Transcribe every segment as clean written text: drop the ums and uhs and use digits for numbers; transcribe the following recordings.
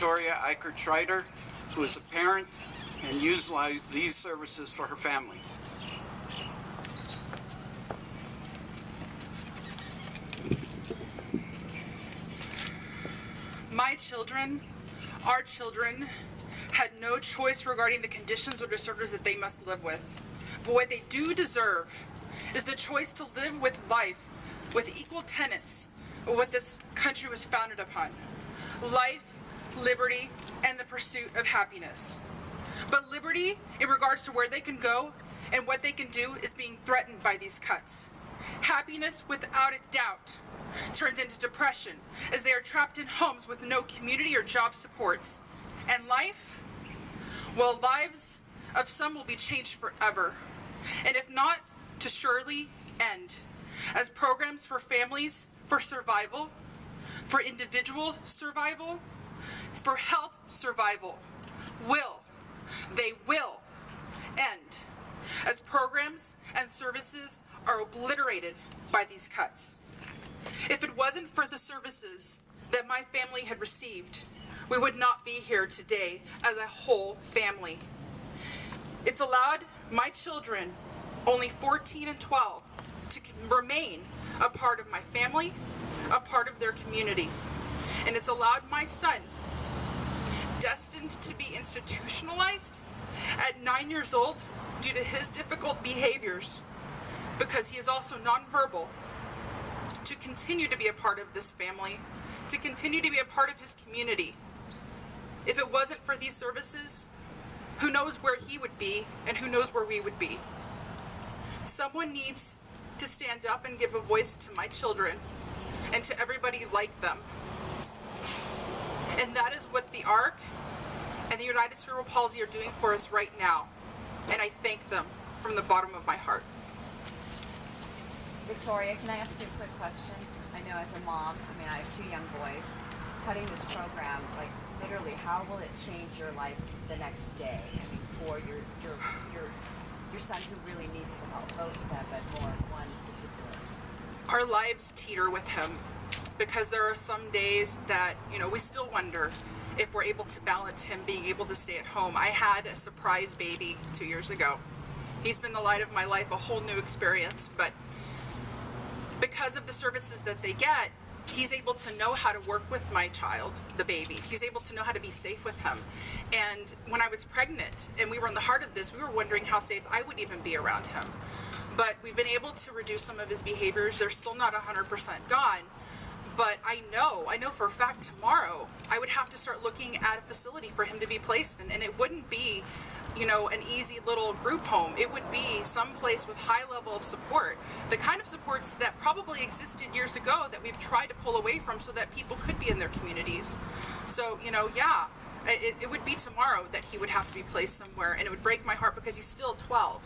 Victoria Ickerd-Schreiter, who is a parent and utilizes these services for her family. My children, our children, had no choice regarding the conditions or disorders that they must live with. But what they do deserve is the choice to live with life with equal tenets of what this country was founded upon: life, liberty, and the pursuit of happiness. But liberty, in regards to where they can go and what they can do, is being threatened by these cuts. Happiness, without a doubt, turns into depression as they are trapped in homes with no community or job supports. And life? Well, lives of some will be changed forever, and if not, to surely end, as programs for families, for survival, for individual survival, for health survival, they will end, as programs and services are obliterated by these cuts. If it wasn't for the services that my family had received, we would not be here today as a whole family. It's allowed my children, only 14 and 12, to remain a part of my family, a part of their community. And it's allowed my son, destined to be institutionalized at 9 years old due to his difficult behaviors, because he is also nonverbal, to continue to be a part of this family, to continue to be a part of his community. If it wasn't for these services, who knows where he would be and who knows where we would be. Someone needs to stand up and give a voice to my children and to everybody like them. And that is what the ARC and the United Cerebral Palsy are doing for us right now. And I thank them from the bottom of my heart. Victoria, can I ask you a quick question? I know as a mom, I have 2 young boys. Cutting this program, literally, how will it change your life the next day? For your son who really needs the help, both of them, but more one in particular. Our lives teeter with him, because there are some days that, we still wonder if we're able to balance him being able to stay at home. I had a surprise baby 2 years ago. He's been the light of my life, a whole new experience, but because of the services that they get, he's able to know how to work with my child, the baby. He's able to know how to be safe with him. And when I was pregnant and we were in the heart of this, we were wondering how safe I would even be around him. But we've been able to reduce some of his behaviors. They're still not 100% gone. But I know for a fact tomorrow I would have to start looking at a facility for him to be placed in. And it wouldn't be, an easy little group home. It would be some place with high level of support. The kind of supports that probably existed years ago that we've tried to pull away from so that people could be in their communities. So, it would be tomorrow that he would have to be placed somewhere, and it would break my heart because he's still 12.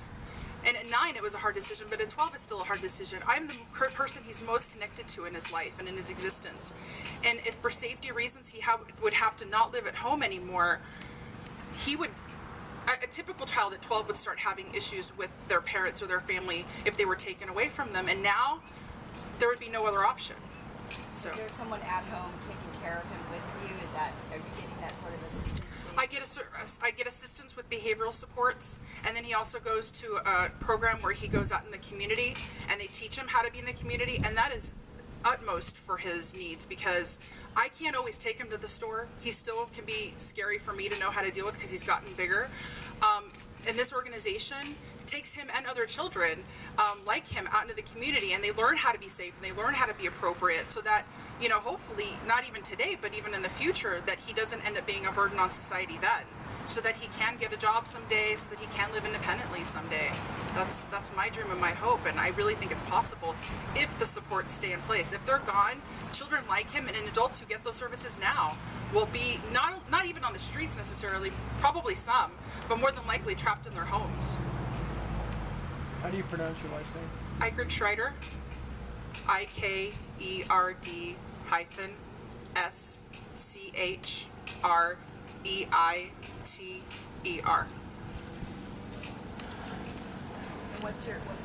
And at 9 it was a hard decision, but at 12 it's still a hard decision. I'm the person he's most connected to in his life and in his existence. And if for safety reasons he would have to not live at home anymore, a typical child at 12 would start having issues with their parents or their family if they were taken away from them, and now there would be no other option. So, is there someone at home taking care of him with you? Are you getting that sort of assistance? I get assistance with behavioral supports, and then he also goes to a program where he goes out in the community and they teach him how to be in the community, and that is utmost for his needs, because I can't always take him to the store. He still can be scary for me to know how to deal with because he's gotten bigger. And this organization takes him and other children like him out into the community, and they learn how to be safe and they learn how to be appropriate, so that, hopefully, not even today, but even in the future, that he doesn't end up being a burden on society then, so that he can get a job someday, so that he can live independently someday. That's my dream and my hope, and I really think it's possible if the supports stay in place. If they're gone, children like him and adults who get those services now will be not even on the streets necessarily, probably some, but more than likely trapped in their homes. How do you pronounce your last name? Ickerd-Schreiter. Ickerd-Schreiter. And what's your